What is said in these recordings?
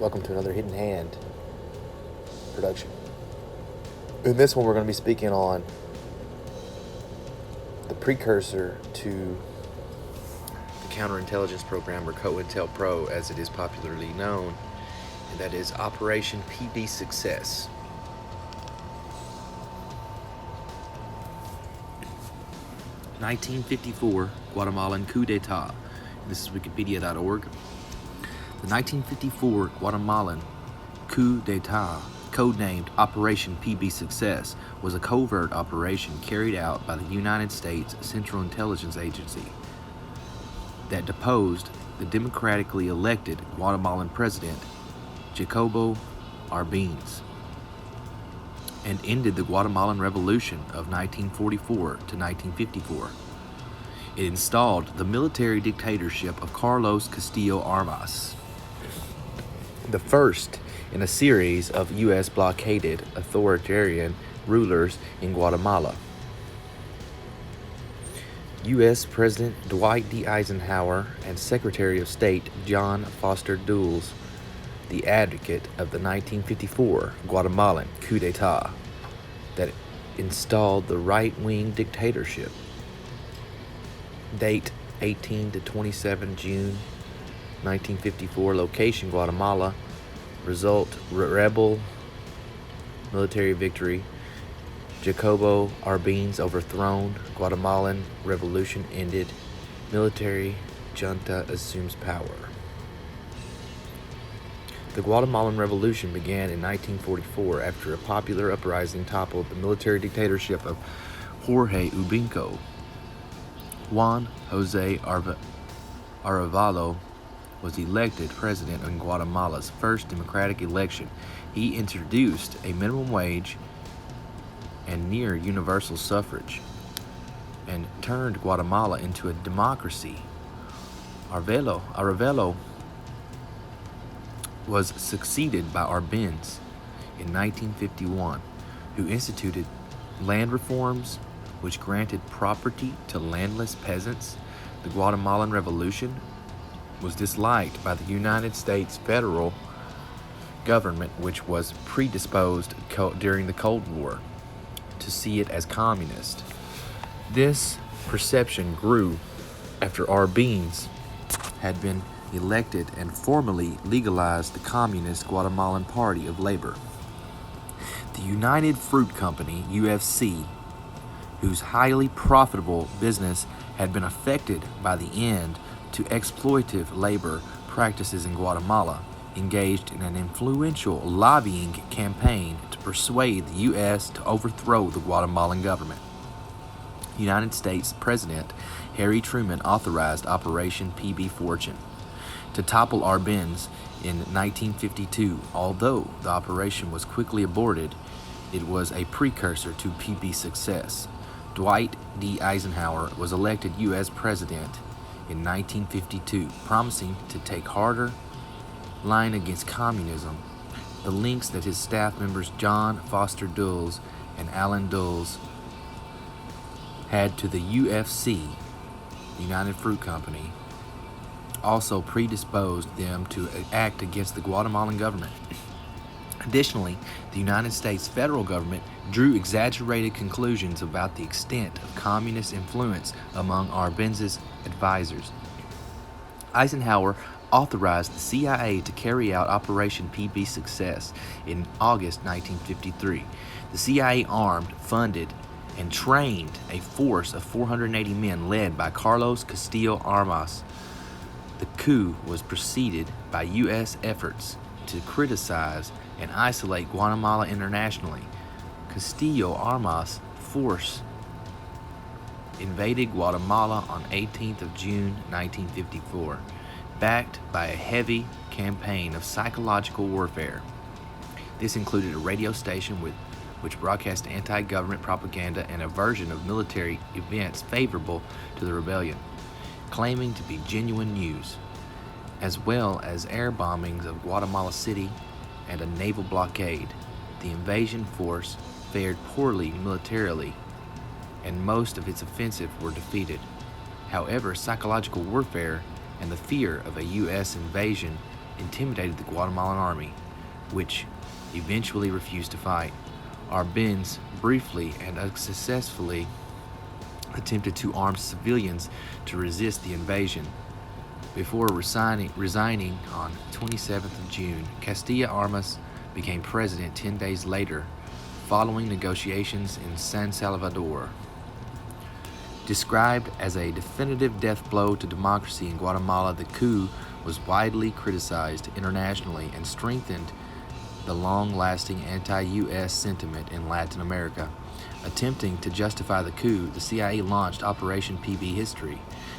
Welcome to another Hidden Hand production. In this one, we're going to be speaking on the precursor to the counterintelligence program, or COINTELPRO as it is popularly known, and that is Operation PBSUCCESS. (1954) Guatemalan coup d'etat. This is Wikipedia.org. The 1954 Guatemalan coup d'etat, codenamed Operation PBSUCCESS, was a covert operation carried out by the United States Central Intelligence Agency that deposed the democratically elected Guatemalan president, Jacobo Arbenz, and ended the Guatemalan Revolution of 1944 to 1954. It installed the military dictatorship of Carlos Castillo Armas, the first in a series of U.S. blockaded authoritarian rulers in Guatemala. U.S. President Dwight D. Eisenhower and Secretary of State John Foster Dulles, the advocate of the 1954 Guatemalan coup d'etat that installed the right-wing dictatorship. Date 18 to 27 June 1954. Location Guatemala. Result rebel military victory. Jacobo Arbenz overthrown. Guatemalan revolution ended. Military junta assumes power. The Guatemalan Revolution began in 1944 after a popular uprising toppled the military dictatorship of Jorge Ubinco. Juan Jose Arevalo was elected president in Guatemala's first democratic election. He introduced a minimum wage and near universal suffrage and turned Guatemala into a democracy. Arevalo was succeeded by Arbenz in 1951, who instituted land reforms which granted property to landless peasants. The Guatemalan Revolution was disliked by the United States federal government, which was predisposed during the Cold War to see it as communist. This perception grew after Arbenz had been elected and formally legalized the Communist Guatemalan Party of Labor. The United Fruit Company, UFC, whose highly profitable business had been affected by the end to exploitative labor practices in Guatemala, engaged in an influential lobbying campaign to persuade the U.S. to overthrow the Guatemalan government. United States President Harry Truman authorized Operation PB Fortune to topple Arbenz in 1952. Although the operation was quickly aborted, it was a precursor to PBSUCCESS. Dwight D. Eisenhower was elected U.S. President in 1952, promising to take harder line against communism. The links that his staff members John Foster Dulles and Alan Dulles had to the UFC, the United Fruit Company, also predisposed them to act against the Guatemalan government. Additionally, the United States federal government drew exaggerated conclusions about the extent of communist influence among Arbenz's advisors. Eisenhower authorized the CIA to carry out Operation PBSUCCESS in August 1953. The CIA armed, funded, and trained a force of 480 men led by Carlos Castillo Armas. The coup was preceded by U.S. efforts to criticize and isolate Guatemala internationally. Castillo Armas' force invaded Guatemala on 18th of June 1954, backed by a heavy campaign of psychological warfare. This included a radio station which broadcast anti-government propaganda and a version of military events favorable to the rebellion, claiming to be genuine news, as well as air bombings of Guatemala City and a naval blockade. The invasion force fared poorly militarily, and most of its offensive were defeated. However, psychological warfare and the fear of a U.S. invasion intimidated the Guatemalan army, which eventually refused to fight. Arbenz briefly and unsuccessfully attempted to arm civilians to resist the invasion. Before resigning on 27th of June, Castilla Armas became president 10 days later, following negotiations in San Salvador. Described as a definitive death blow to democracy in Guatemala, the coup was widely criticized internationally and strengthened the long-lasting anti-U.S. sentiment in Latin America. Attempting to justify the coup, the CIA launched Operation PBSUCCESS,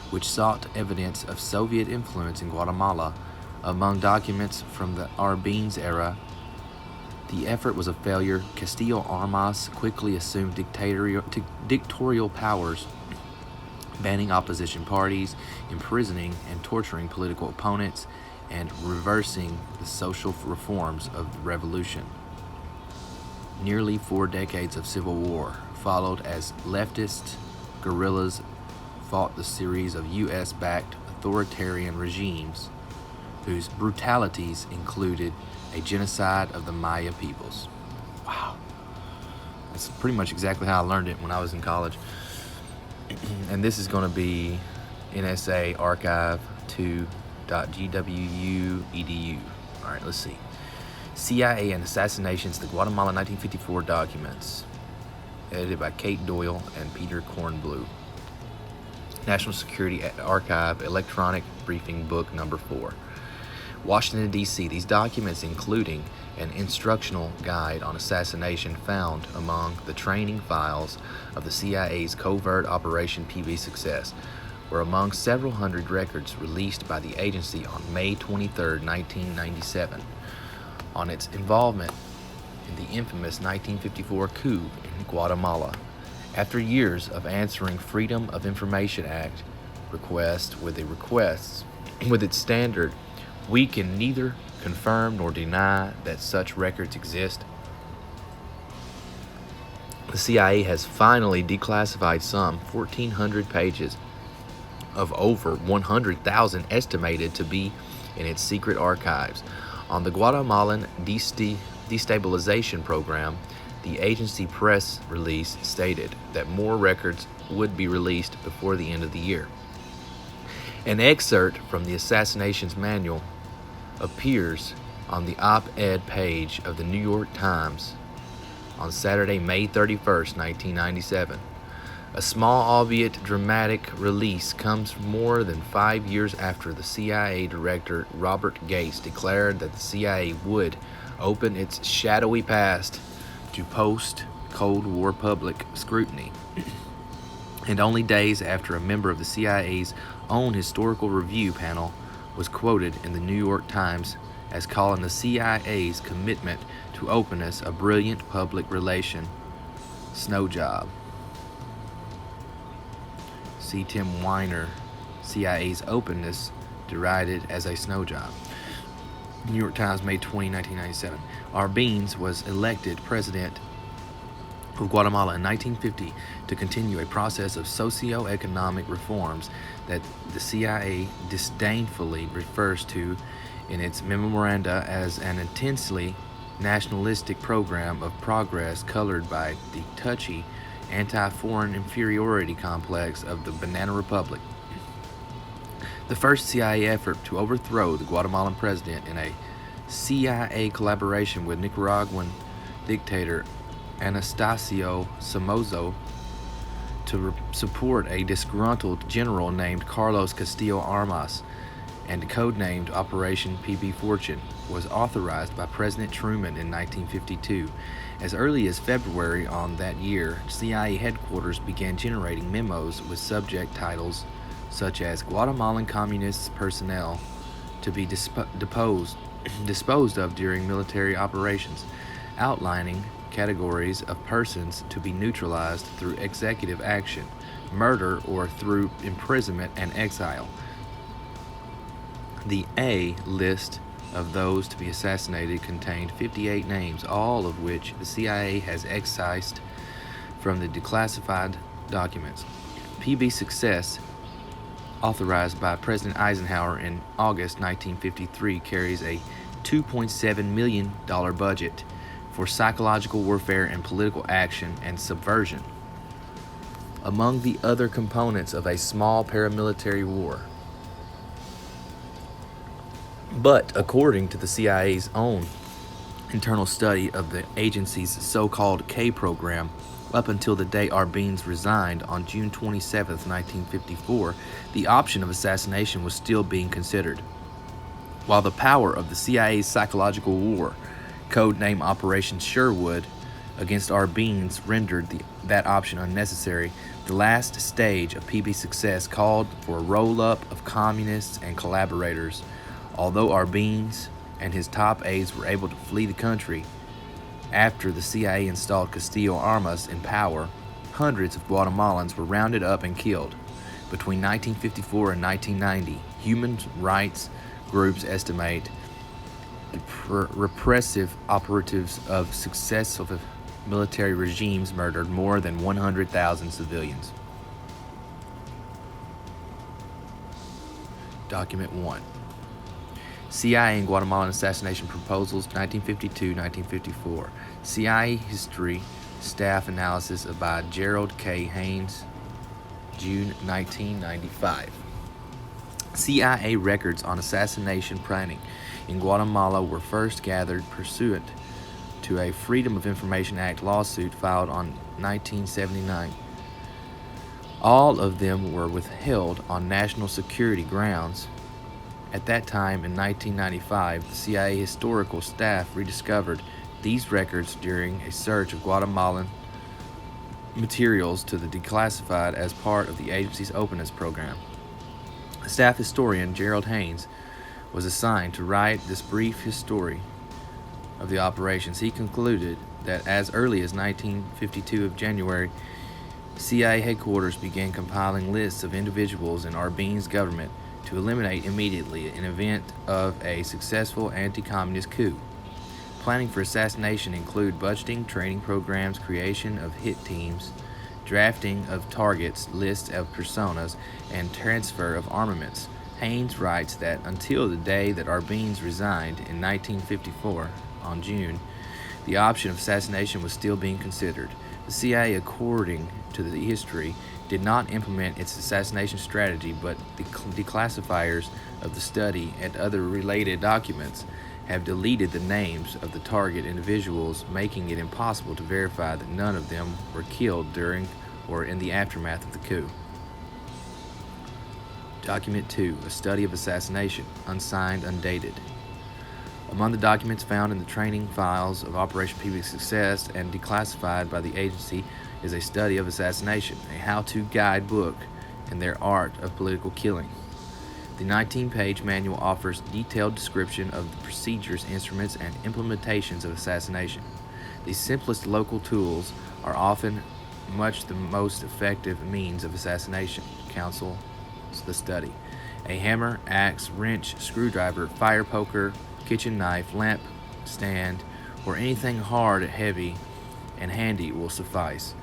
which sought evidence of Soviet influence in Guatemala. Among documents from the Arbenz era, the effort was a failure. Castillo Armas quickly assumed dictatorial powers, banning opposition parties, imprisoning and torturing political opponents, and reversing the social reforms of the revolution. Nearly 4 decades of civil war followed as leftist guerrillas fought the series of U.S.-backed authoritarian regimes whose brutalities included a genocide of the Maya peoples. Wow. That's pretty much exactly how I learned it when I was in college. And this is going to be NSA Archive 2.gwu.edu. All right, let's see. CIA and Assassinations, the Guatemala 1954 Documents. Edited by Kate Doyle and Peter Kornblue. National Security Archive, Electronic Briefing Book Number 4. Washington, D.C. These documents, including an instructional guide on assassination found among the training files of the CIA's covert Operation PBSUCCESS, were among several hundred records released by the agency on May 23, 1997, on its involvement in the infamous 1954 coup in Guatemala. After years of answering Freedom of Information Act requests with its standard, we can neither confirm nor deny that such records exist. The CIA has finally declassified some 1,400 pages of over 100,000 estimated to be in its secret archives. On the Guatemalan destabilization program, the agency press release stated that more records would be released before the end of the year. An excerpt from the assassinations manual appears on the op-ed page of the New York Times on Saturday, May 31st, 1997. A small, albeit dramatic, release comes more than 5 years after the CIA director Robert Gates declared that the CIA would open its shadowy past to post-Cold War public scrutiny, and only days after a member of the CIA's own historical review panel was quoted in the New York Times as calling the CIA's commitment to openness a brilliant public relation snow job. C. Tim Weiner, CIA's openness derided as a snow job. New York Times, May 20, 1997. Arbenz was elected president of Guatemala in 1950 to continue a process of socio-economic reforms that the CIA disdainfully refers to in its memoranda as an intensely nationalistic program of progress colored by the touchy anti-foreign inferiority complex of the Banana Republic. The first CIA effort to overthrow the Guatemalan president in a CIA collaboration with Nicaraguan dictator Anastasio Somoza to support a disgruntled general named Carlos Castillo Armas and codenamed Operation PB Fortune was authorized by President Truman in 1952. As early as February on that year, CIA headquarters began generating memos with subject titles such as Guatemalan Communist personnel to be disposed of during military operations, outlining categories of persons to be neutralized through executive action, murder, or through imprisonment and exile. The A list of those to be assassinated contained 58 names, all of which the CIA has excised from the declassified documents. PBSUCCESS authorized by President Eisenhower in August 1953, carries a $2.7 million budget for psychological warfare and political action and subversion. Among the other components of a small paramilitary war. But according to the CIA's own internal study of the agency's so-called K program, up until the day Arbenz resigned on June 27, 1954, the option of assassination was still being considered. While the power of the CIA's psychological war, codename Operation Sherwood, against Arbenz rendered that option unnecessary, the last stage of PBSUCCESS called for a roll-up of communists and collaborators. Although Arbenz and his top aides were able to flee the country after the CIA installed Castillo Armas in power, hundreds of Guatemalans were rounded up and killed. Between 1954 and 1990, human rights groups estimate the repressive operatives of successive military regimes murdered more than 100,000 civilians. Document 1. CIA and Guatemalan assassination proposals, 1952-1954. CIA history staff analysis by Gerald K. Haynes, June 1995. CIA records on assassination planning in Guatemala were first gathered pursuant to a Freedom of Information Act lawsuit filed on 1979. All of them were withheld on national security grounds. At that time, in 1995, the CIA historical staff rediscovered these records during a search of Guatemalan materials to the declassified as part of the agency's openness program. Staff historian Gerald Haynes was assigned to write this brief history of the operations. He concluded that as early as 1952 of January, CIA headquarters began compiling lists of individuals in Arbenz government to eliminate immediately in event of a successful anti-communist coup. Planning for assassination include budgeting, training programs, creation of hit teams, drafting of targets, lists of personas, and transfer of armaments. Haynes writes that until the day that Arbenz resigned in 1954, on June, the option of assassination was still being considered. The CIA, according to the history, did not implement its assassination strategy, but the declassifiers of the study and other related documents have deleted the names of the target individuals, making it impossible to verify that none of them were killed during or in the aftermath of the coup. Document 2, a study of assassination, unsigned, undated. Among the documents found in the training files of Operation PBSUCCESS and declassified by the agency is a study of assassination, a how-to guide book in their art of political killing. The 19-page manual offers detailed description of the procedures, instruments, and implementations of assassination. The simplest local tools are often much the most effective means of assassination. Counsel the study. A hammer, axe, wrench, screwdriver, fire poker, kitchen knife, lamp stand, or anything hard, heavy, and handy will suffice.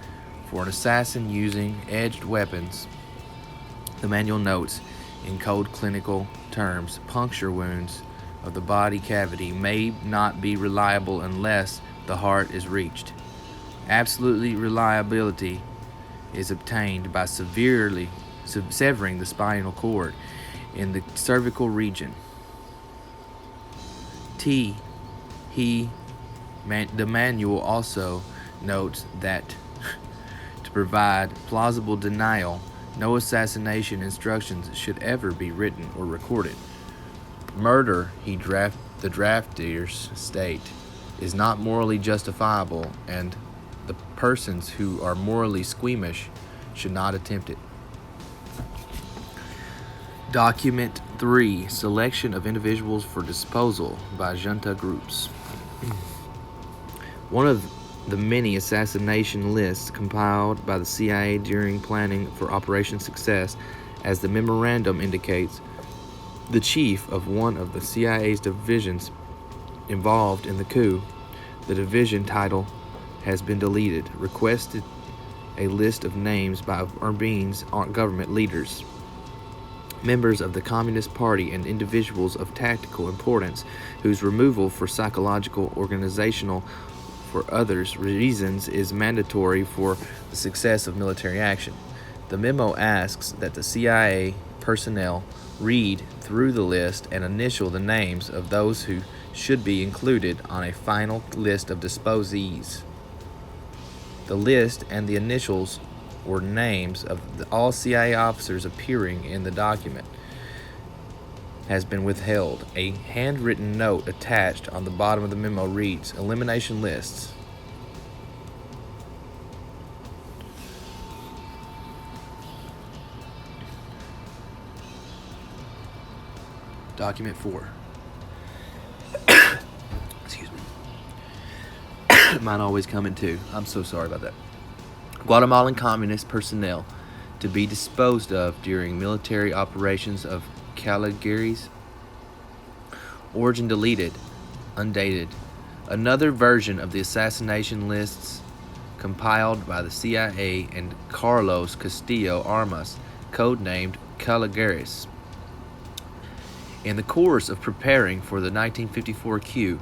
For an assassin using edged weapons, the manual notes, in cold clinical terms, puncture wounds of the body cavity may not be reliable unless the heart is reached. Absolutely reliability is obtained by severing the spinal cord in the cervical region. The manual also notes that to provide plausible denial, no assassination instructions should ever be written or recorded. Murder, the drafters state, is not morally justifiable, and the persons who are morally squeamish should not attempt it. Document 3, selection of individuals for disposal by junta groups. One of the many assassination lists compiled by the CIA during planning for Operation Success, as the memorandum indicates, the chief of one of the CIA's divisions involved in the coup, the division title has been deleted, requested a list of names by Arbenz government leaders. members of the Communist Party and individuals of tactical importance whose removal for psychological, organizational, for others reasons is mandatory for the success of military action. The memo asks that the CIA personnel read through the list and initial the names of those who should be included on a final list of disposees. The list and the initials were names of all CIA officers appearing in the document has been withheld. A handwritten note attached on the bottom of the memo reads, "Elimination lists." Document 4. Excuse me. Mine always coming too. I'm so sorry about that. Guatemalan communist personnel to be disposed of during military operations of Calagares. Origin deleted. Undated. Another version of the assassination lists compiled by the CIA and Carlos Castillo Armas, codenamed Calagares. In the course of preparing for the 1954 coup,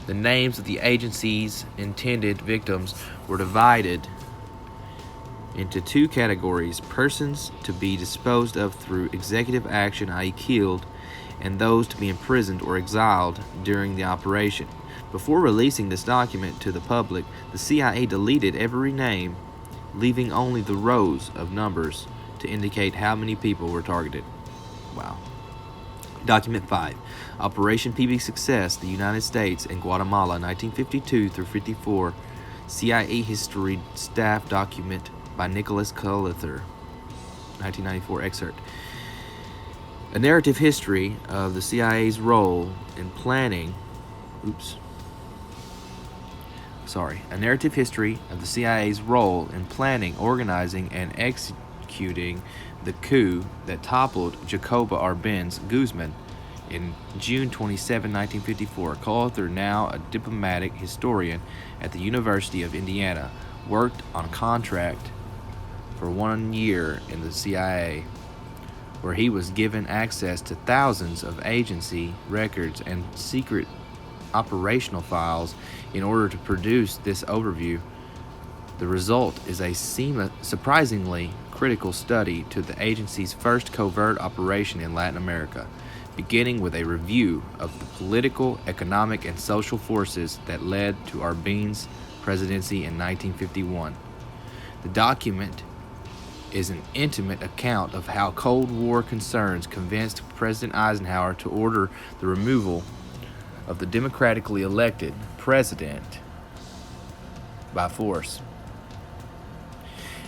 the names of the agency's intended victims were divided into two categories: persons to be disposed of through executive action, i.e. killed, and those to be imprisoned or exiled during the operation. Before releasing this document to the public, the CIA deleted every name, leaving only the rows of numbers to indicate how many people were targeted. Wow. Document 5. Operation PBSUCCESS, the United States and Guatemala, 1952 through 54. CIA History Staff Document by Nicholas Colither, 1994 excerpt. A narrative history of the CIA's role in planning. A narrative history of the CIA's role in planning, organizing, and executing the coup that toppled Jacobo Arbenz Guzman in June 27, 1954. Colither, now a diplomatic historian at the University of Indiana, worked on a contract for 1 year in the CIA, where he was given access to thousands of agency records and secret operational files in order to produce this overview. The result is a surprisingly critical study to the agency's first covert operation in Latin America, beginning with a review of the political, economic, and social forces that led to Arbenz presidency in 1951. The document is an intimate account of how Cold War concerns convinced President Eisenhower to order the removal of the democratically elected president by force.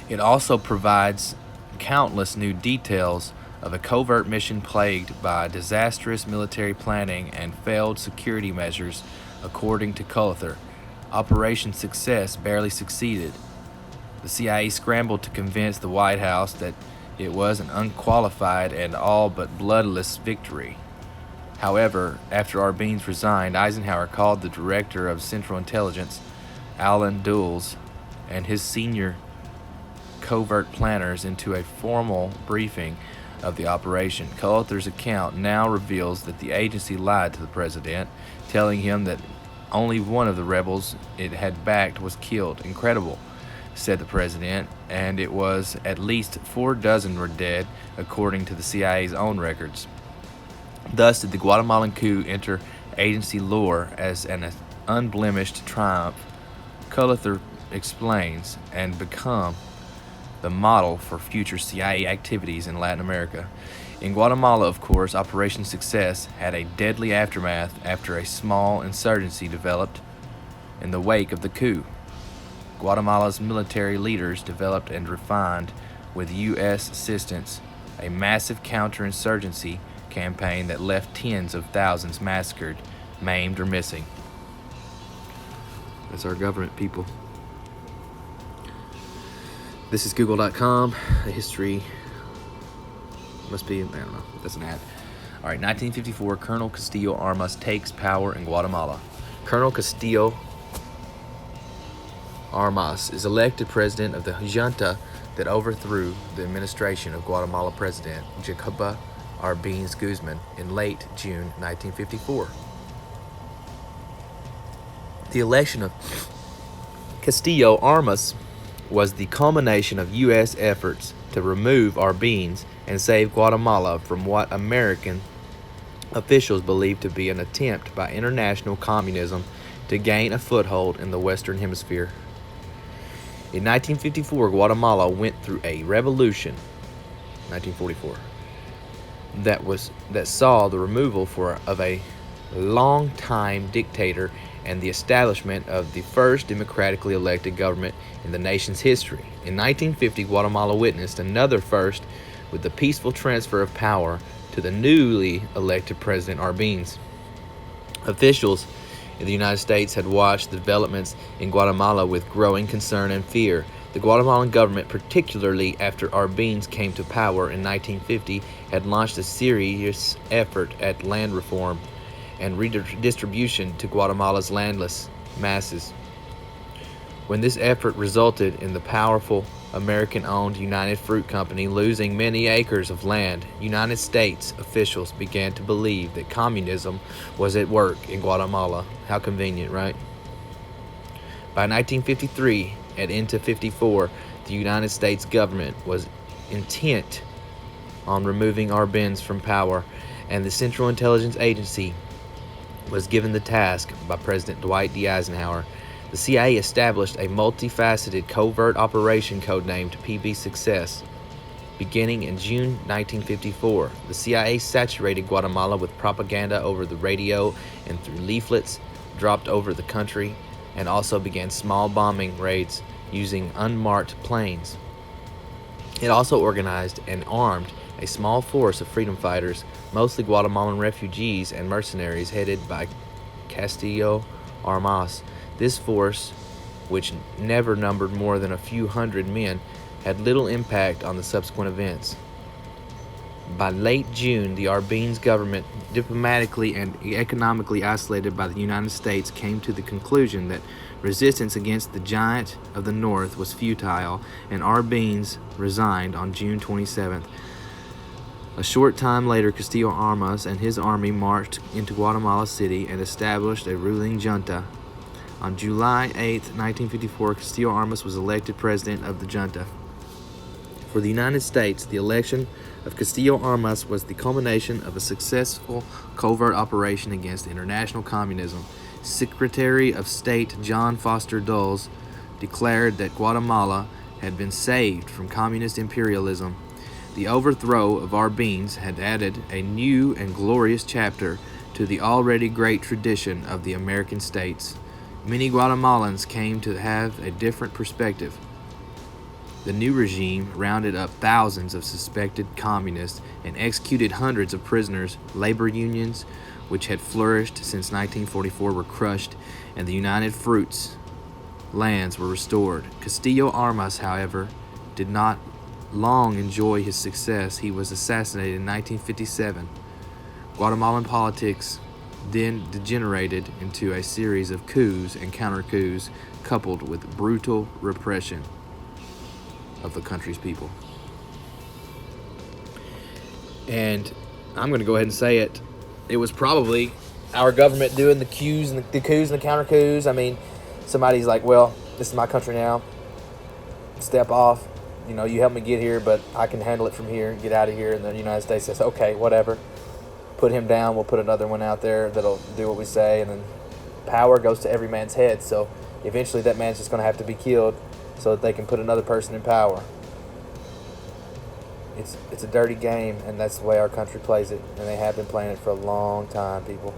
It also provides countless new details of a covert mission plagued by disastrous military planning and failed security measures. According to Colither, Operation Success barely succeeded. The CIA scrambled to convince the White House that it was an unqualified and all but bloodless victory. However, after Arbenz resigned, Eisenhower called the director of Central Intelligence, Alan Dulles, and his senior covert planners into a formal briefing of the operation. Colither's account now reveals that the agency lied to the president, telling him that only one of the rebels it had backed was killed. "Incredible," said the president, and it was at least 4 dozen were dead, according to the CIA's own records. Thus did the Guatemalan coup enter agency lore as an unblemished triumph, Colither explains, and become the model for future CIA activities in Latin America. In Guatemala, of course, Operation Success had a deadly aftermath after a small insurgency developed in the wake of the coup. Guatemala's military leaders developed and refined, with U.S. assistance, a massive counterinsurgency campaign that left tens of thousands massacred, maimed, or missing. That's our government, people. This is Google.com. A history must be, I don't know, that's an ad. All right, 1954, Colonel Castillo Armas takes power in Guatemala. Colonel Castillo Armas is elected president of the junta that overthrew the administration of Guatemala President Jacobo Arbenz Guzman in late June 1954. The election of Castillo Armas was the culmination of U.S. efforts to remove Arbenz and save Guatemala from what American officials believed to be an attempt by international communism to gain a foothold in the Western Hemisphere. In 1954, Guatemala went through a revolution, 1944, that saw the removal of a long-time dictator and the establishment of the first democratically elected government in the nation's history. In 1950, Guatemala witnessed another first with the peaceful transfer of power to the newly elected President Arbenz. Officials in the United States had watched the developments in Guatemala with growing concern and fear. The Guatemalan government, particularly after Arbenz came to power in 1950, had launched a serious effort at land reform and redistribution to Guatemala's landless masses. When this effort resulted in the powerful American-owned United Fruit Company losing many acres of land, United States officials began to believe that communism was at work in Guatemala. How convenient, right? By 1953 and into 54, the United States government was intent on removing Arbenz from power, and the Central Intelligence Agency was given the task by President Dwight D. Eisenhower. The CIA established a multifaceted covert operation codenamed PBSUCCESS. Beginning in June 1954, the CIA saturated Guatemala with propaganda over the radio and through leaflets dropped over the country, and also began small bombing raids using unmarked planes. It also organized and armed a small force of freedom fighters, mostly Guatemalan refugees and mercenaries headed by Castillo Armas. This force, which never numbered more than a few hundred men, had little impact on the subsequent events. By late June, the Arbenz government, diplomatically and economically isolated by the United States, came to the conclusion that resistance against the giant of the North was futile, and Arbenz resigned on June 27th. A short time later, Castillo Armas and his army marched into Guatemala City and established a ruling junta. On July 8, 1954, Castillo Armas was elected president of the junta. For the United States, the election of Castillo Armas was the culmination of a successful covert operation against international communism. Secretary of State John Foster Dulles declared that Guatemala had been saved from communist imperialism. The overthrow of Arbenz had added a new and glorious chapter to the already great tradition of the American states. Many Guatemalans came to have a different perspective. The new regime rounded up thousands of suspected communists and executed hundreds of prisoners. Labor unions, which had flourished since 1944, were crushed, and the United Fruits lands were restored. Castillo Armas, however, did not long enjoy his success. He was assassinated in 1957. Guatemalan politics then degenerated into a series of coups and counter-coups coupled with brutal repression of the country's people. And I'm going to go ahead and say it. It was probably our government doing the coups and the counter-coups. I mean, somebody's like, well, this is my country now. Step off. You know, you helped me get here, but I can handle it from here. Get out of here. And the United States says, okay, whatever. Put him down. We'll put another one out there that'll do what we say. And then power goes to every man's head. So eventually that man's just going to have to be killed so that they can put another person in power. It's a dirty game, and that's the way our country plays it. And they have been playing it for a long time, people.